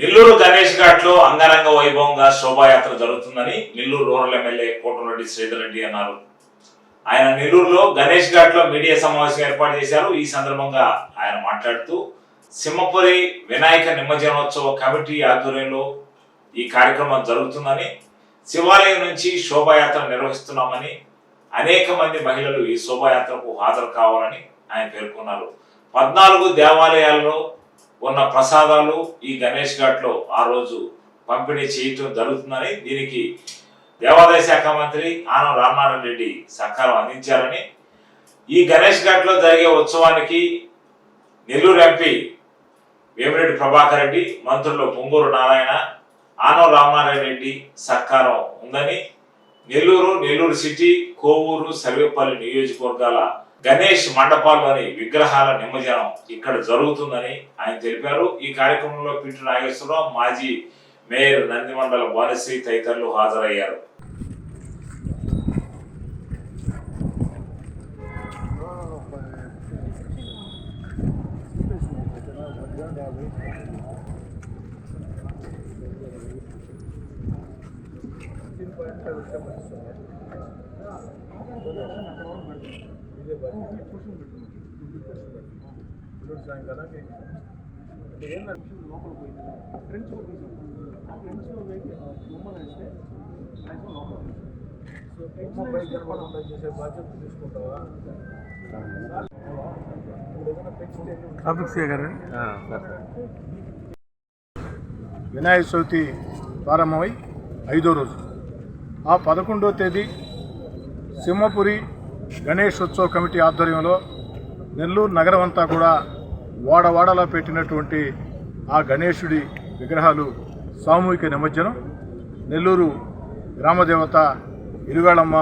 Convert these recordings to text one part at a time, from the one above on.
నెల్లూరు గణేష్ ఘాట్ లో అంగరంగ వైభవంగా శోభాయాత్ర జరుగుతుందని నెల్లూరు రూరల్ ఎమ్మెల్యే కోటమిరెడ్డి శ్రీధర్ రెడ్డి అన్నారు. ఆయన నెల్లూరులో గణేష్ ఘాట్ లో మీడియా సమావేశం ఏర్పాటు చేశారు. ఈ సందర్భంగా ఆయన మాట్లాడుతూ సింహపురి వినాయక నిమజ్జనోత్సవ కమిటీ ఆధ్వర్యంలో ఈ కార్యక్రమం జరుగుతుందని, శివాలయం నుంచి శోభాయాత్ర నిర్వహిస్తున్నామని, అనేక మంది మహిళలు ఈ శోభాయాత్రకు హాజరు కావాలని ఆయన పేర్కొన్నారు. 14 దేవాలయాల్లో ఉన్న ప్రసాదాలు ఈ గణేష్ ఘాట్ లో ఆ రోజు పంపిణీ చేయటం జరుగుతుందని, దీనికి దేవాదాయ శాఖ మంత్రి ఆనం రామనారాయణ రెడ్డి సహకారం అందించారని, ఈ గణేష్ ఘాట్ లో జరిగే ఉత్సవానికి నెల్లూరు ఎంపీ వేమిరెడ్డి ప్రభాకర్ రెడ్డి, మంత్రులు పొంగూరు నారాయణ, ఆనం రామనారాయణ రెడ్డి సహకారం ఉందని, నెల్లూరు సిటీ, కోవూరు, సర్వేపల్లి నియోజకవర్గాల గణేష్ మండపాల్లోని విగ్రహాల నిమజ్జనం ఇక్కడ జరుగుతుందని ఆయన తెలిపారు. ఈ కార్యక్రమంలో పిటి నాగేశ్వరరావు, మాజీ మేయర్ నందిమండల భానుశ్రీ తదితరులు హాజరయ్యారు. వినాయక చవితి ప్రారంభమై 5వ రోజు, ఆ 11వ తేదీ సింహపురి గణేష్ ఉత్సవ కమిటీ ఆధ్వర్యంలో నెల్లూరు నగరం అంతా కూడా వాడవాడలా పెట్టినటువంటి ఆ గణేశుడి విగ్రహాలు సామూహిక నిమజ్జనం నెల్లూరు గ్రామదేవత ఇరువేళమ్మ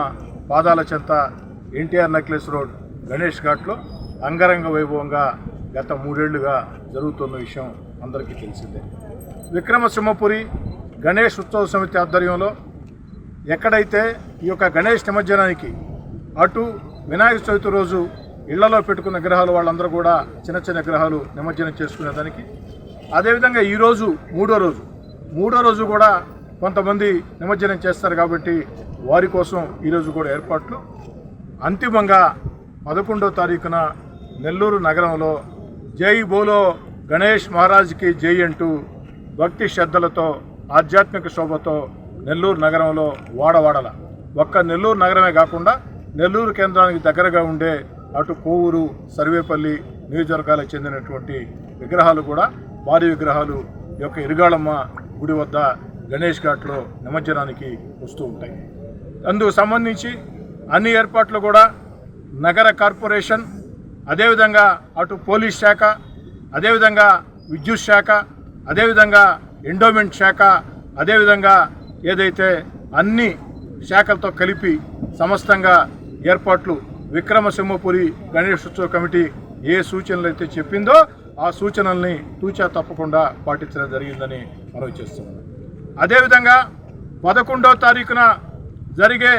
పాదాల చెంత ఎన్టీఆర్ నెక్లెస్ రోడ్ గణేష్ ఘాట్లో అంగరంగ వైభవంగా గత 3 ఏళ్లుగా జరుగుతున్న విషయం అందరికీ తెలిసిందే. విక్రమసింహపురి గణేష్ ఉత్సవ సమితి ఆధ్వర్యంలో ఎక్కడైతే ఈ యొక్క గణేష్ నిమజ్జనానికి అటు వినాయక చవితి రోజు ఇళ్లలో పెట్టుకున్న విగ్రహాలు వాళ్ళందరూ కూడా చిన్న చిన్న విగ్రహాలు నిమజ్జనం చేసుకునేదానికి, అదేవిధంగా ఈరోజు మూడో రోజు కూడా కొంతమంది నిమజ్జనం చేస్తారు కాబట్టి వారి కోసం ఈరోజు కూడా ఏర్పాట్లు. అంతిమంగా 11వ తారీఖున నెల్లూరు నగరంలో జై బోలో గణేష్ మహారాజ్కి జై అంటూ భక్తి శ్రద్ధలతో ఆధ్యాత్మిక శోభతో నెల్లూరు నగరంలో వాడవాడల, ఒక్క నెల్లూరు నగరమే కాకుండా నెల్లూరు కేంద్రానికి దగ్గరగా ఉండే అటు కోవూరు, సర్వేపల్లి నియోజకవర్గాలకు చెందినటువంటి విగ్రహాలు కూడా భారీ విగ్రహాలు ఈ యొక్క ఇరుగాళమ్మ గుడి వద్ద గణేష్ ఘాట్లో నిమజ్జనానికి వస్తూ ఉంటాయి. అందుకు సంబంధించి అన్ని ఏర్పాట్లు కూడా నగర కార్పొరేషన్, అదేవిధంగా అటు పోలీస్ శాఖ, అదేవిధంగా విద్యుత్ శాఖ, అదేవిధంగా ఎండోమెంట్ శాఖ, అదేవిధంగా ఏదైతే అన్ని శాఖలతో కలిపి సమస్తంగా ఏర్పాట్లు విక్రమసింహపురి గణేశోత్సవ కమిటీ ఏ సూచనలు అయితే చెప్పిందో ఆ సూచనల్ని తూచా తప్పకుండా పాటించడం జరిగిందని మనవి చేస్తున్నాం. అదేవిధంగా 11వ తారీఖున జరిగే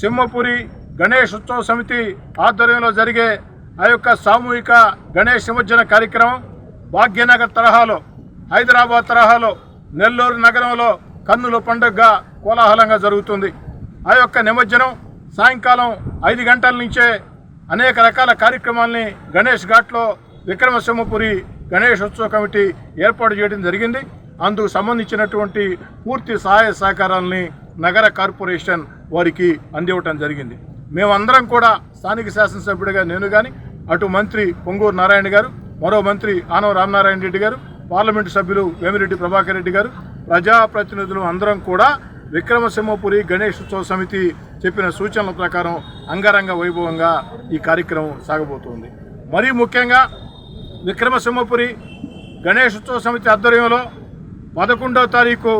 సింహపురి గణేష్ ఉత్సవ సమితి ఆధ్వర్యంలో జరిగే ఆ యొక్క సామూహిక గణేష్ నిమజ్జన కార్యక్రమం భాగ్యనగర్ తరహాలో, హైదరాబాద్ తరహాలో నెల్లూరు నగరంలో కన్నుల పండుగగా కోలాహలంగా జరుగుతుంది. ఆ యొక్క నిమజ్జనం సాయంకాలం 5 గంటల నుంచే అనేక రకాల కార్యక్రమాల్ని గణేష్ ఘాట్లో విక్రమసింహపురి గణేష్ ఉత్సవ కమిటీ ఏర్పాటు చేయడం జరిగింది. అందుకు సంబంధించినటువంటి పూర్తి సహాయ సహకారాలని నగర కార్పొరేషన్ వారికి అందివ్వటం జరిగింది. మేమందరం కూడా స్థానిక శాసనసభ్యుడిగా నేను కానీ, అటు మంత్రి పొంగూరు నారాయణ గారు, మరో మంత్రి ఆనం రామనారాయణ రెడ్డి గారు, పార్లమెంటు సభ్యులు వేమిరెడ్డి ప్రభాకర్ రెడ్డి గారు, ప్రజాప్రతినిధులు అందరం కూడా విక్రమసింహపురి గణేష్ ఉత్సవ సమితి చెప్పిన సూచనల ప్రకారం అంగరంగ వైభవంగా ఈ కార్యక్రమం సాగబోతోంది. మరీ ముఖ్యంగా విక్రమసింహపురి గణేష్ ఉత్సవ సమితి ఆధ్వర్యంలో 11వ తారీఖు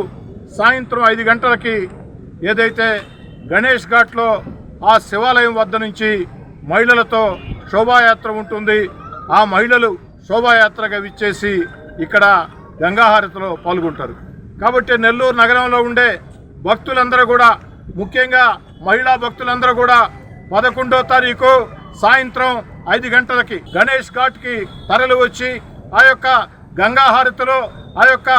సాయంత్రం 5 గంటలకి ఏదైతే గణేష్ ఘాట్లో ఆ శివాలయం వద్ద నుంచి మహిళలతో శోభాయాత్ర ఉంటుంది. ఆ మహిళలు శోభాయాత్రగా విచ్చేసి ఇక్కడ గంగాహారతిలో పాల్గొంటారు. కాబట్టి నెల్లూరు నగరంలో ఉండే భక్తులందరూ కూడా, ముఖ్యంగా మహిళా భక్తులందరూ కూడా 11వ తారీఖు సాయంత్రం 5 గంటలకి గణేష్ ఘాట్కి తరలి వచ్చి ఆ యొక్క గంగా హారతిలో ఆ యొక్క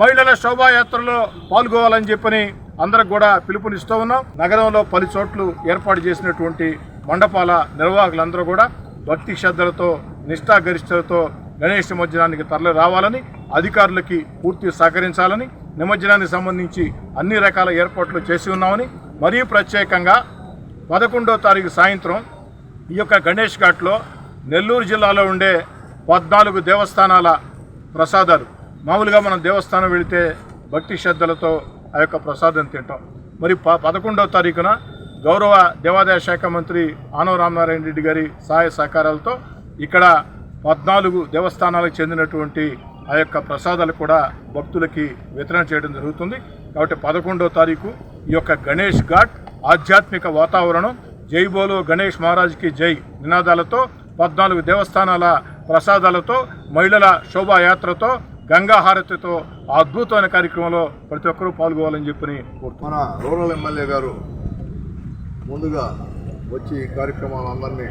మహిళల శోభాయాత్రలో పాల్గొవాలని చెప్పని అందరికి కూడా పిలుపునిస్తూ ఉన్నాం. నగరంలో పలు చోట్ల ఏర్పాటు చేసినటువంటి మండపాల నిర్వాహకులందరూ కూడా భక్తి శ్రద్ధలతో నిష్ఠాగరిష్టలతో గణేష్ నిమజ్జనానికి తరలి రావాలని, అధికారులకి పూర్తి సహకరించాలని, నిమజ్జనానికి సంబంధించి అన్ని రకాల ఏర్పాట్లు చేసి ఉన్నామని, మరియు ప్రత్యేకంగా 11వ తారీఖు సాయంత్రం ఈ యొక్క గణేష్ ఘాట్లో నెల్లూరు జిల్లాలో ఉండే 14 దేవస్థానాల ప్రసాదాలు, మామూలుగా మనం దేవస్థానం వెళితే భక్తి శ్రద్ధలతో ఆ యొక్క ప్రసాదం తింటాం. మరి 11వ తారీఖున గౌరవ దేవాదాయ శాఖ మంత్రి ఆనవ రామనారాయణ రెడ్డి గారి సహాయ సహకారాలతో ఇక్కడ 14 దేవస్థానాలకు చెందినటువంటి ఆ యొక్క ప్రసాదాలు కూడా భక్తులకి వితరణ చేయడం జరుగుతుంది. కాబట్టి 11వ తారీఖు ఈ యొక్క గణేష్ ఘాట్ ఆధ్యాత్మిక వాతావరణం, జై బోలో గణేష్ మహారాజ్కి జై నినాదాలతో 14 దేవస్థానాల ప్రసాదాలతో, మహిళల శోభాయాత్రతో, గంగా హారతితో అద్భుతమైన కార్యక్రమంలో ప్రతి ఒక్కరూ పాల్గొవాలని చెప్పని మన రూరల్ ఎమ్మెల్యే గారు ముందుగా వచ్చి ఈ కార్యక్రమాలందరినీ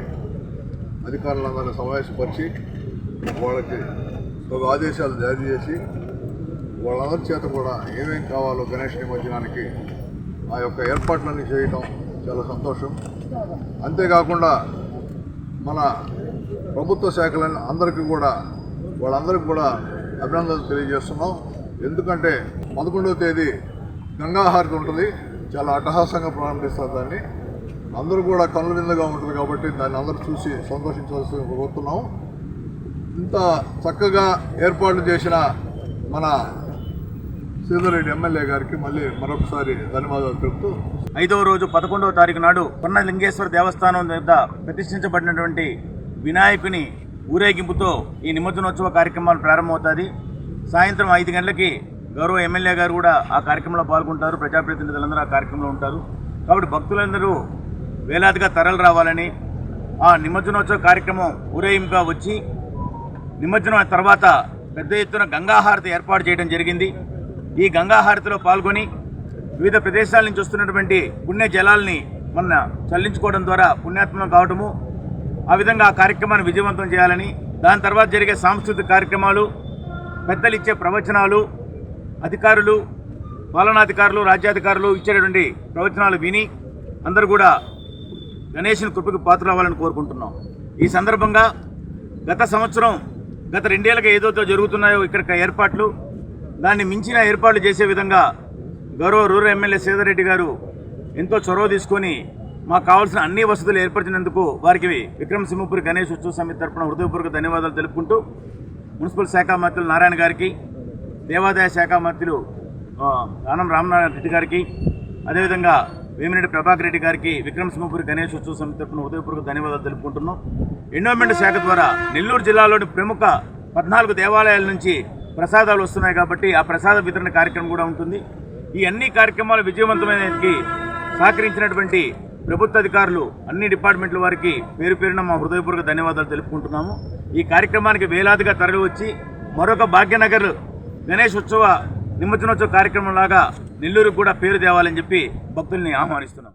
అధికారులందరినీ సమావేశపరిచి వాళ్ళకి ఒక ఆదేశాలు జారీ చేసి వాళ్ళందరి చేత కూడా ఏమేం కావాలో గణేష్ నిమజ్జనానికి ఆ యొక్క ఏర్పాట్లన్నీ చేయటం చాలా సంతోషం. అంతేకాకుండా మన ప్రభుత్వ శాఖలన్నీ వాళ్ళందరికీ కూడా అభినందనలు తెలియజేస్తున్నాం. ఎందుకంటే 11వ తేదీ గంగా హారతి ఉంటుంది, చాలా అట్టహాసంగా ప్రారంభిస్తారు. దాన్ని అందరూ కూడా కనుల విందుగా ఉంటుంది కాబట్టి దాన్ని అందరూ చూసి సంతోషించాల్సి కోరుతున్నాం. ఇంత చక్కగా ఏర్పాట్లు చేసిన మన సీతారెడ్డి ఎమ్మెల్యే గారికి మళ్ళీ మరొకసారి ధన్యవాదాలు తెలుపుతూ 5వ రోజు 11వ తారీఖు నాడు కొన్నలింగేశ్వర దేవస్థానం వద్ద ప్రతిష్ఠించబడినటువంటి వినాయకుని ఊరేగింపుతో ఈ నిమజ్జనోత్సవ కార్యక్రమాలు ప్రారంభమవుతుంది. సాయంత్రం 5 గంటలకి గౌరవ ఎమ్మెల్యే గారు కూడా ఆ కార్యక్రమంలో పాల్గొంటారు. ప్రజాప్రతినిధులందరూ ఆ కార్యక్రమంలో ఉంటారు. కాబట్టి భక్తులందరూ వేలాదిగా తరలి రావాలని, ఆ నిమజ్జనోత్సవ కార్యక్రమం ఊరేగింపుగా వచ్చి నిమజ్జనం తర్వాత పెద్ద ఎత్తున గంగాహారతి ఏర్పాటు చేయడం జరిగింది. ఈ గంగాహారతిలో పాల్గొని వివిధ ప్రదేశాల నుంచి వస్తున్నటువంటి పుణ్య జలాల్ని మొన్న చల్లించుకోవడం ద్వారా పుణ్యాత్మం కావడము, ఆ విధంగా ఆ కార్యక్రమాన్ని విజయవంతం చేయాలని, దాని తర్వాత జరిగే సాంస్కృతిక కార్యక్రమాలు, పెద్దలు ఇచ్చే ప్రవచనాలు, అధికారులు, పాలనాధికారులు, రాజ్యాధికారులు ఇచ్చేటటువంటి ప్రవచనాలు విని అందరూ కూడా గణేశుని కృపకు పాత్రలు అవ్వాలని కోరుకుంటున్నాం. ఈ సందర్భంగా గత సంవత్సరం గత 2 ఏళ్ళగా ఏదైతే జరుగుతున్నాయో ఇక్కడ ఏర్పాట్లు, దాన్ని మించిన ఏర్పాట్లు చేసే విధంగా గౌరవ రూరల్ ఎమ్మెల్యే సీతారెడ్డి గారు ఎంతో చొరవ తీసుకొని మాకు కావాల్సిన అన్ని వసతులు ఏర్పరిచినందుకు వారికి విక్రమసింహపురి గణేష్ ఉత్సవ సమితి తరపున హృదయపూర్వక ధన్యవాదాలు తెలుపుకుంటూ, మున్సిపల్ శాఖ మంత్రులు నారాయణ గారికి, దేవాదాయ శాఖ మంత్రులు ఆనం రామనారాయణ రెడ్డి గారికి, అదేవిధంగా వేమిరెడ్డి ప్రభాకర్ రెడ్డి గారికి విక్రమసింహపురి గణేష్ ఉత్సవ సమితి తరపున హృదయపూర్వక ధన్యవాదాలు తెలుపుకుంటున్నాం. ఎండోమెంట్ శాఖ ద్వారా నెల్లూరు జిల్లాలోని ప్రముఖ 14 దేవాలయాల నుంచి ప్రసాదాలు వస్తున్నాయి కాబట్టి ఆ ప్రసాద వితరణ కార్యక్రమం కూడా ఉంటుంది. ఈ అన్ని కార్యక్రమాలు విజయవంతమైనకి సహకరించినటువంటి ప్రభుత్వ అధికారులు, అన్ని డిపార్ట్మెంట్ల వారికి పేరు పేరున మా హృదయపూర్వక ధన్యవాదాలు తెలుపుకుంటున్నాము. ఈ కార్యక్రమానికి వేలాదిగా తరలి వచ్చి మరొక భాగ్యనగర్ గణేష్ నిమజ్జనోత్సవ కార్యక్రమం లాగా నెల్లూరుకు కూడా పేరు తేవాలని చెప్పి భక్తుల్ని ఆహ్వానిస్తున్నాం.